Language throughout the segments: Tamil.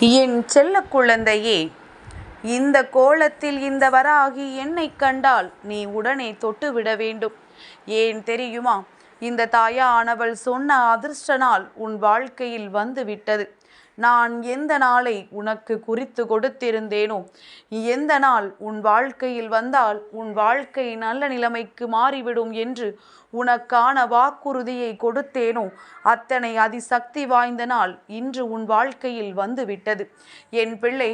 என் செல்ல குழந்தையே, இந்த கோலத்தில் இந்த வராகி என்னைக் கண்டால் நீ உடனே தொட்டுவிட வேண்டும். ஏன் தெரியுமா? இந்த தாயானவள் சொன்ன அதிர்ஷ்ட நாள் உன் வாழ்க்கையில் வந்து விட்டது. நான் எந்த நாளை உனக்கு குறித்து கொடுத்திருந்தேனோ, எந்த நாள் உன் வாழ்க்கையில் வந்தால் உன் வாழ்க்கை நல்ல நிலைமைக்கு மாறிவிடும் என்று உனக்கான வாக்குறுதியை கொடுத்தேனோ, அத்தனை அதிசக்தி வாய்ந்த நாள் இன்று உன் வாழ்க்கையில் வந்து விட்டது. என் பிள்ளை,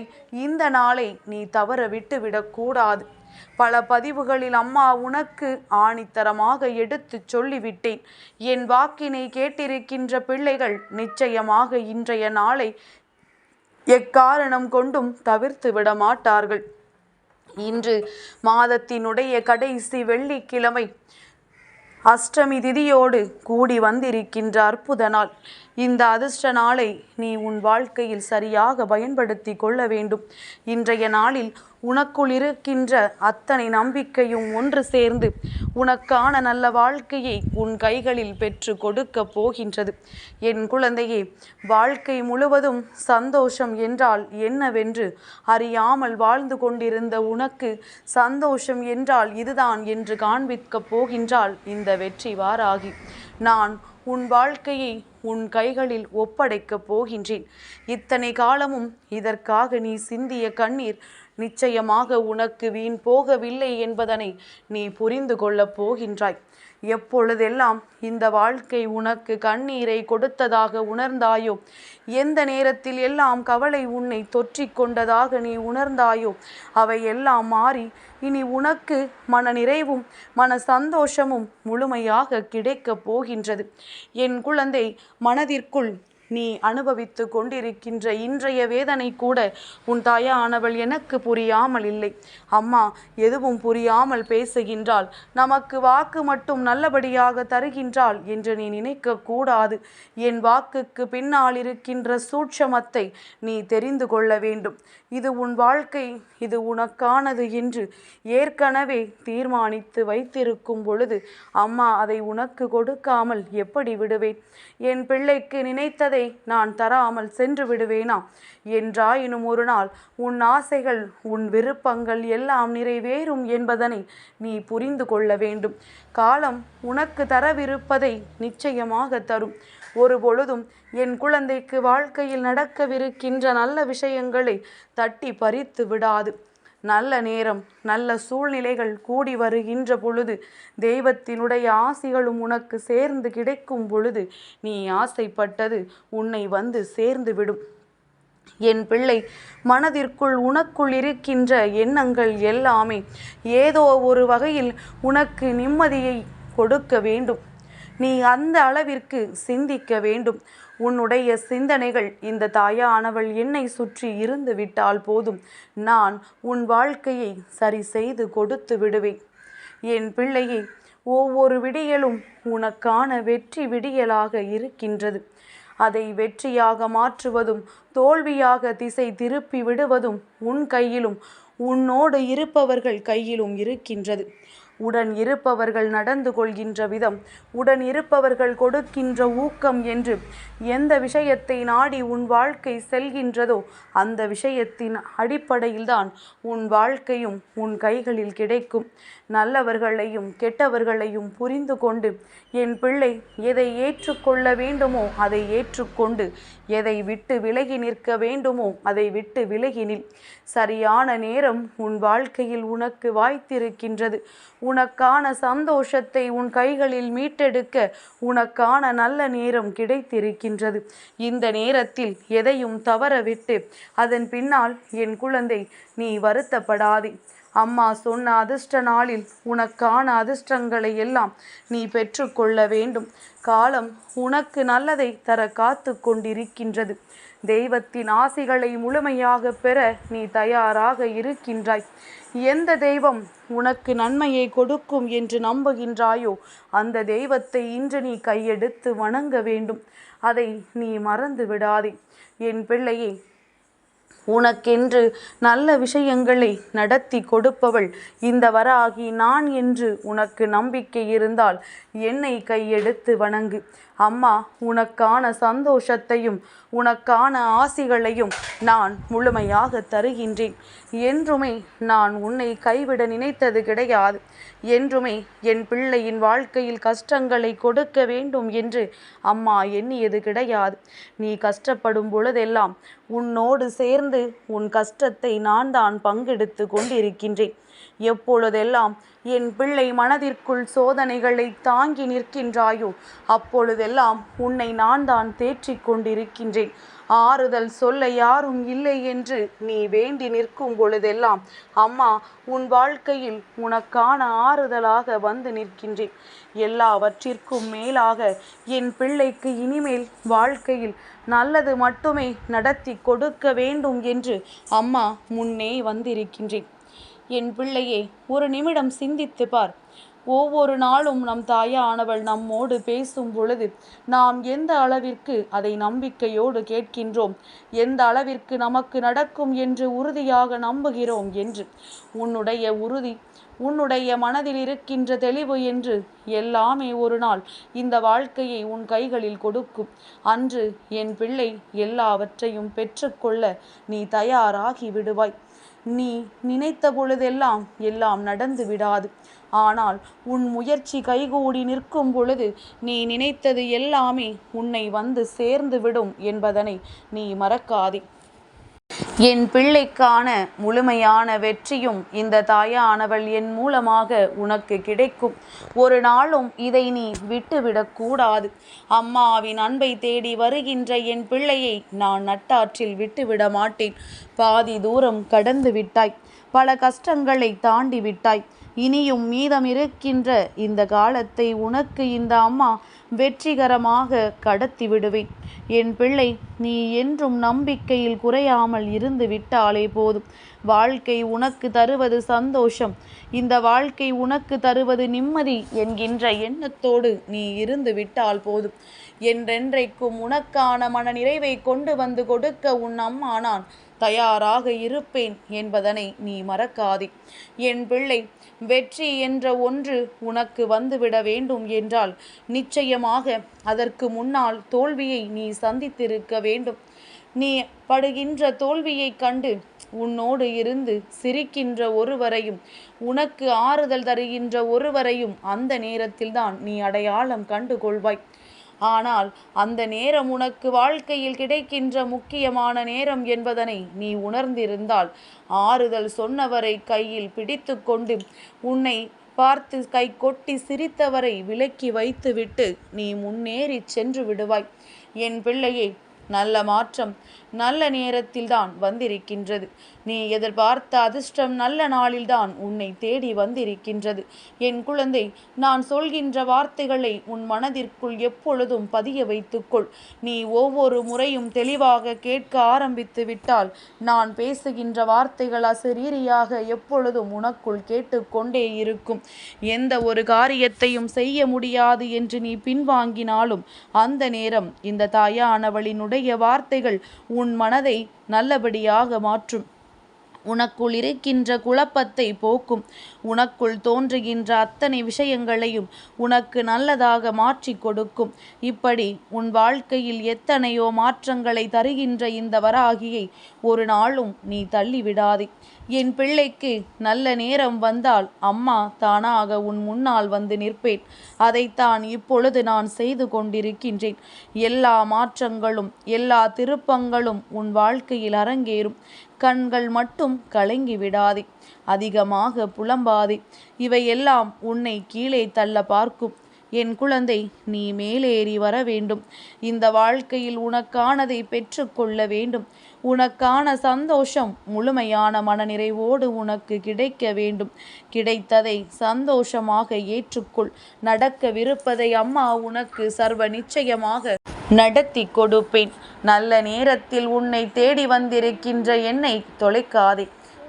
இந்த நாளை நீ தவற விட்டுவிடக்கூடாது. பல பதிவுகளில் அம்மா உனக்கு ஆணித்தரமாக எடுத்துச் சொல்லிவிட்டேன். என் வாக்கினை கேட்டிருக்கின்ற பிள்ளைகள் நிச்சயமாக இன்றைய நாளை எக்காரணம் கொண்டும் தவிர்த்து விட மாட்டார்கள். இன்று மாதத்தினுடைய கடைசி வெள்ளிக்கிழமை, அஷ்டமி திதியோடு கூடி வந்திருக்கின்ற அற்புத நாள். இந்த அதிர்ஷ்ட நாளை நீ உன் வாழ்க்கையில் சரியாக பயன்படுத்தி கொள்ள வேண்டும். இன்றைய நாளில் உனக்குள் இருக்கின்ற அத்தனை நம்பிக்கையும் ஒன்று சேர்ந்து உனக்கான நல்ல வாழ்க்கையை உன் கைகளில் பெற்று கொடுக்க போகின்றது. என் குழந்தையே, வாழ்க்கை முழுவதும் சந்தோஷம் என்றால் என்னவென்று அறியாமல் வாழ்ந்து கொண்டிருந்த உனக்கு சந்தோஷம் என்றால் இதுதான் என்று காண்பிக்கப் போகின்றாள் இந்த வெற்றி வாராகி. நான் உன் வாழ்க்கையை உன் கைகளில் ஒப்படைக்கப் போகின்றேன். இத்தனை காலமும் இதற்காக நீ சிந்திய கண்ணீர் நிச்சயமாக உனக்கு வீண் போகவில்லை என்பதனை நீ புரிந்து கொள்ளப் போகின்றாய். எப்பொழுதெல்லாம் இந்த வாழ்க்கை உனக்கு கண்ணீரை கொடுத்ததாக உணர்ந்தாயோ, எந்த நேரத்தில் எல்லாம் கவலை உன்னை தொற்றிக் கொண்டதாக நீ உணர்ந்தாயோ, அவை எல்லாம் மாறி இனி உனக்கு மன நிறைவும் மன சந்தோஷமும் முழுமையாக கிடைக்கப் போகின்றது. என் குழந்தை, மனதிற்குள் நீ அனுபவித்து கொண்டிருக்கின்ற இன்றைய வேதனை கூட உன் தாயானவள் எனக்கு புரியாமல் இல்லை. அம்மா எதுவும் புரியாமல் பேசுகின்றாள், நமக்கு வாக்கு மட்டும் நல்லபடியாக தருகின்றாள் என்று நீ நினைக்க கூடாது. என் வாக்குக்கு பின்னால் இருக்கின்ற சூட்சமத்தை நீ தெரிந்து கொள்ள வேண்டும். இது உன் வாழ்க்கை, இது உனக்கானது என்று ஏற்கனவே தீர்மானித்து வைத்திருக்கும் பொழுது அம்மா அதை உனக்கு கொடுக்காமல் எப்படி விடுவேன்? என் பிள்ளைக்கு நினைத்ததை நான் தராமல் சென்று விடுவேனா? என்றாயினும் ஒரு நாள் உன் ஆசைகள் உன் விருப்பங்கள் எல்லாம் நிறைவேறும் என்பதனை நீ புரிந்து கொள்ள வேண்டும். காலம் உனக்கு தரவிருப்பதை நிச்சயமாக தரும். ஒரு பொழுதும் என் குழந்தைக்கு வாழ்க்கையில் நடக்கவிருக்கின்ற நல்ல விஷயங்களை தட்டி பறித்து விடாது. நல்ல நேரம், நல்ல சூழ்நிலைகள் கூடி வருகின்ற பொழுது, தெய்வத்தினுடைய ஆசிகளும் உனக்கு சேர்ந்து கிடைக்கும் பொழுது நீ ஆசைப்பட்டது உன்னை வந்து சேர்ந்து விடும். என் பிள்ளை, மனதிற்குள் உனக்குள் இருக்கின்ற எண்ணங்கள் எல்லாமே ஏதோ ஒரு வகையில் உனக்கு நிம்மதியை கொடுக்க வேண்டும். நீ அந்த அளவிற்கு சிந்திக்க வேண்டும். உன்னுடைய சிந்தனைகள் இந்த தாயானவள் என்னை சுற்றி இருந்து விட்டால் போதும், நான் உன் வாழ்க்கையை சரி செய்து கொடுத்து விடுவேன். என் பிள்ளையே, ஒவ்வொரு விடியலும் உனக்கான வெற்றி விடியலாக இருக்கின்றது. அதை வெற்றியாக மாற்றுவதும் தோல்வியாக திசை திருப்பி விடுவதும் உன் கையிலும் உன்னோடு இருப்பவர்கள் கையிலும் இருக்கின்றது. உடன் இருப்பவர்கள் நடந்து கொள்கின்ற விதம், உடன் இருப்பவர்கள் கொடுக்கின்ற ஊக்கம் என்று எந்த விஷயத்தை நாடி உன் வாழ்க்கை செல்கின்றதோ அந்த விஷயத்தின் அடிப்படையில்தான் உன் வாழ்க்கையும் உன் கைகளில் கிடைக்கும். நல்லவர்களையும் கெட்டவர்களையும் புரிந்து கொண்டு என் பிள்ளை எதை ஏற்றுக்கொள்ள வேண்டுமோ அதை ஏற்றுக்கொண்டு, எதை விட்டு விலகி நிற்க வேண்டுமோ அதை விட்டு விலகி நில். சரியான நேரம் உன் வாழ்க்கையில் உனக்கு வாய்த்திருக்கின்றது. உனக்கான சந்தோஷத்தை உன் கைகளில் மீட்டெடுக்க உனக்கான நல்ல நேரம் கிடைத்திருக்கின்றது. இந்த நேரத்தில் எதையும் தவறவிட்டு அதன் பின்னால் என் குழந்தை நீ வருத்தப்படாதே. அம்மா சொன்ன அதிர்ஷ்ட நாளில் உனக்கான அதிர்ஷ்டங்களை எல்லாம் நீ பெற்றுக்கொள்ள வேண்டும். காலம் உனக்கு நல்லதை தர காத்து கொண்டிருக்கின்றது. தெய்வத்தின் ஆசிகளை முழுமையாக பெற நீ தயாராக இருக்கின்றாய். எந்த தெய்வம் உனக்கு நன்மையை கொடுக்கும் என்று நம்புகின்றாயோ அந்த தெய்வத்தை இன்று நீ கையெடுத்து வணங்க வேண்டும். அதை நீ மறந்து விடாதே. என் பிள்ளையே, உனக்கென்று நல்ல விஷயங்களை நடத்தி கொடுப்பவள் இந்த வராகி நான் என்று உனக்கு நம்பிக்கை இருந்தால் என்னை கையெடுத்து வணங்கு. அம்மா, உனக்கான சந்தோஷத்தையும் உனக்கான ஆசிகளையும் நான் முழுமையாக தருகின்றேன். என்றுமே நான் உன்னை கைவிட நினைத்தது கிடையாது. என்றுமே என் பிள்ளையின் வாழ்க்கையில் கஷ்டங்களை கொடுக்க வேண்டும் என்று அம்மா எண்ணியது கிடையாது. நீ கஷ்டப்படும் பொழுதெல்லாம் உன்னோடு சேர்ந்து உன் கஷ்டத்தை நான் தான் பங்கெடுத்து கொண்டிருக்கின்றேன். எப்பொழுதெல்லாம் என் பிள்ளை மனதிற்குள் சோதனைகளை தாங்கி நிற்கின்றாயோ அப்பொழுதெல்லாம் உன்னை நான் தான் தேற்றிக் கொண்டிருக்கின்றேன். ஆறுதல் சொல்ல யாரும் இல்லை என்று நீ வேண்டி நிற்கும் பொழுதெல்லாம் அம்மா உன் வாழ்க்கையில் உனக்கான ஆறுதலாக வந்து நிற்கின்றேன். எல்லாவற்றிற்கும் மேலாக என் பிள்ளைக்கு இனிமேல் வாழ்க்கையில் நல்லது மட்டுமே நடத்தி கொடுக்க வேண்டும் என்று அம்மா முன்னே வந்திருக்கின்றேன். என் பிள்ளையே, ஒரு நிமிடம் சிந்தித்து பார். ஒவ்வொரு நாளும் நம் தாயானவள் நம்மோடு பேசும் பொழுது நாம் எந்த அளவிற்கு அதை நம்பிக்கையோடு கேட்கின்றோம், எந்த அளவிற்கு நமக்கு நடக்கும் என்று உறுதியாக நம்புகிறோம் என்று. உன்னுடைய உறுதி, உன்னுடைய மனதில் இருக்கின்ற தெளிவு என்று எல்லாமே ஒரு நாள் இந்த வாழ்க்கையை உன் கைகளில் கொடுக்கும். அன்று என் பிள்ளை எல்லாவற்றையும் பெற்றுக்கொள்ள நீ தயாராகி விடுவாய். நீ நினைத்த பொழுதெல்லாம் எல்லாம் நடந்து விடாது. ஆனால் உன் முயற்சி கைகூடி நிற்கும் பொழுது நீ நினைத்தது எல்லாமே உன்னை வந்து சேர்ந்து விடும் என்பதனை நீ மறக்காதே. என் பிள்ளைக்கான முழுமையான வெற்றியும் இந்த தாயானவள் என் மூலமாக உனக்கு கிடைக்கும். ஒரு நாளும் இதை நீ விட்டுவிடக்கூடாது. அம்மாவின் அன்பை தேடி வருகின்ற என் பிள்ளையை நான் நட்டாற்றில் விட்டுவிட மாட்டேன். பாதி தூரம் கடந்து விட்டாய், பல கஷ்டங்களை தாண்டி விட்டாய். இனியும் மீதம் இருக்கின்ற இந்த காலத்தை உனக்கு இந்த அம்மா வெற்றிகரமாக கடத்தி விடுவேன். என் பிள்ளை, நீ என்றும் நம்பிக்கையில் குறையாமல் இருந்து விட்டாலே போதும். வாழ்க்கை உனக்கு தருவது சந்தோஷம், இந்த வாழ்க்கை உனக்கு தருவது நிம்மதி என்கின்ற எண்ணத்தோடு நீ இருந்து விட்டால் போதும். என்றென்றைக்கும் உனக்கான மன நிறைவை கொண்டு வந்து கொடுக்க உன் அம்மா நான் தயாராக இருப்பேன் என்பதனை நீ மறக்காதே. என் பிள்ளை, வெற்றி என்ற ஒன்று உனக்கு வந்துவிட வேண்டும் என்றால் நிச்சயமாக அதற்கு முன்னால் தோல்வியை நீ சந்தித்திருக்க வேண்டும். நீ படுகின்ற தோல்வியை கண்டு உன்னோடு இருந்து சிரிக்கின்ற ஒருவரையும் உனக்கு ஆறுதல் தருகின்ற ஒருவரையும் அந்த நேரத்தில்தான் நீ அடையாளம் கண்டு கொள்வாய். ஆனால் அந்த நேரம் உனக்கு வாழ்க்கையில் கிடைக்கின்ற முக்கியமான நேரம் என்பதனை நீ உணர்ந்திருந்தால் ஆறுதல் சொன்னவரை கையில் பிடித்து கொண்டு உன்னை பார்த்து கை கொட்டி சிரித்தவரை விலக்கி வைத்துவிட்டு நீ முன்னேறி சென்று விடுவாய். என் பிள்ளையே, நல்ல மாற்றம் நல்ல நேரத்தில்தான் வந்திருக்கின்றது. நீ எதிர்பார்த்த அதிர்ஷ்டம் நல்ல நாளில்தான் உன்னை தேடி வந்திருக்கின்றது. என் குழந்தை, நான் சொல்கின்ற வார்த்தைகளை உன் மனதிற்குள் எப்பொழுதும் பதிய வைத்துக்கொள். நீ ஒவ்வொரு முறையும் தெளிவாக கேட்க ஆரம்பித்து விட்டால் நான் பேசுகின்ற வார்த்தைகள் அசரீரியாக எப்பொழுதும் உனக்குள் கேட்டுக்கொண்டே இருக்கும். எந்த ஒரு காரியத்தையும் செய்ய முடியாது என்று நீ பின்வாங்கினாலும் அந்த நேரம் இந்த தாயானவளினுடைய வார்த்தைகள் உன் மனதை நல்லபடியாக மாற்றும். உனக்குள் இருக்கின்ற குழப்பத்தை போக்கும். உனக்குள் தோன்றுகின்ற அத்தனை விஷயங்களையும் உனக்கு நல்லதாக மாற்றி கொடுக்கும். இப்படி உன் வாழ்க்கையில் எத்தனையோ மாற்றங்களை தருகின்ற இந்த வராகியை ஒரு நாளும் நீ தள்ளிவிடாதே. என் பிள்ளைக்கு நல்ல நேரம் வந்தால் அம்மா தானாக உன் முன்னால் வந்து நிற்பேன். அதைத்தான் இப்பொழுது நான் செய்து கொண்டிருக்கின்றேன். எல்லா மாற்றங்களும் எல்லா திருப்பங்களும் உன் வாழ்க்கையில் அரங்கேறும். கண்கள் மட்டும் கலங்கி விடாதே, அதிகமாக புலம்பாதே. இவையெல்லாம் உன்னை கீழே தள்ள பார்க்கும். என் குழந்தை, நீ மேலேறி வர வேண்டும். இந்த வாழ்க்கையில் உனக்கானதை பெற்று கொள்ள வேண்டும். உனக்கான சந்தோஷம் முழுமையான மனநிறைவோடு உனக்கு கிடைக்க வேண்டும். கிடைத்ததை சந்தோஷமாக ஏற்றுக்கொள். நடக்கவிருப்பதை அம்மா உனக்கு சர்வ நிச்சயமாக நடத்தி கொடுப்பேன். நல்ல நேரத்தில் உன்னை தேடி வந்திருக்கின்ற என்னை தொலைக்காதே.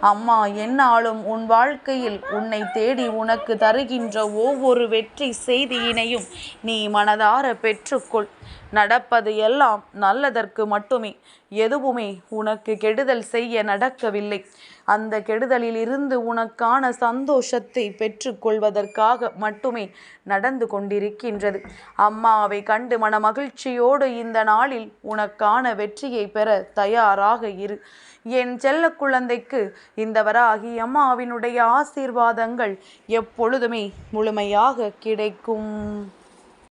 அம்மா என்னாலும் உன் வாழ்க்கையில் உன்னை தேடி உனக்கு தருகின்ற ஒவ்வொரு வெற்றி செய்தியினையும் நீ மனதார பெற்றுக்கொள். நடப்பது எல்லாம் நல்லதற்கு மட்டுமே. எதுவுமே உனக்கு கெடுதல் செய்ய நடக்கவில்லை. அந்த கெடுதலில் இருந்து உனக்கான சந்தோஷத்தை பெற்றுக்கொள்வதற்காக மட்டுமே நடந்து கொண்டிருக்கின்றது. அம்மாவை கண்டு மன மகிழ்ச்சியோடு இந்த நாளில் உனக்கான வெற்றியை பெற தயாராக இரு. என் செல்ல குழந்தைக்கு இந்த வராகி அம்மாவினுடைய ஆசீர்வாதங்கள் எப்பொழுதுமே முழுமையாக கிடைக்கும்.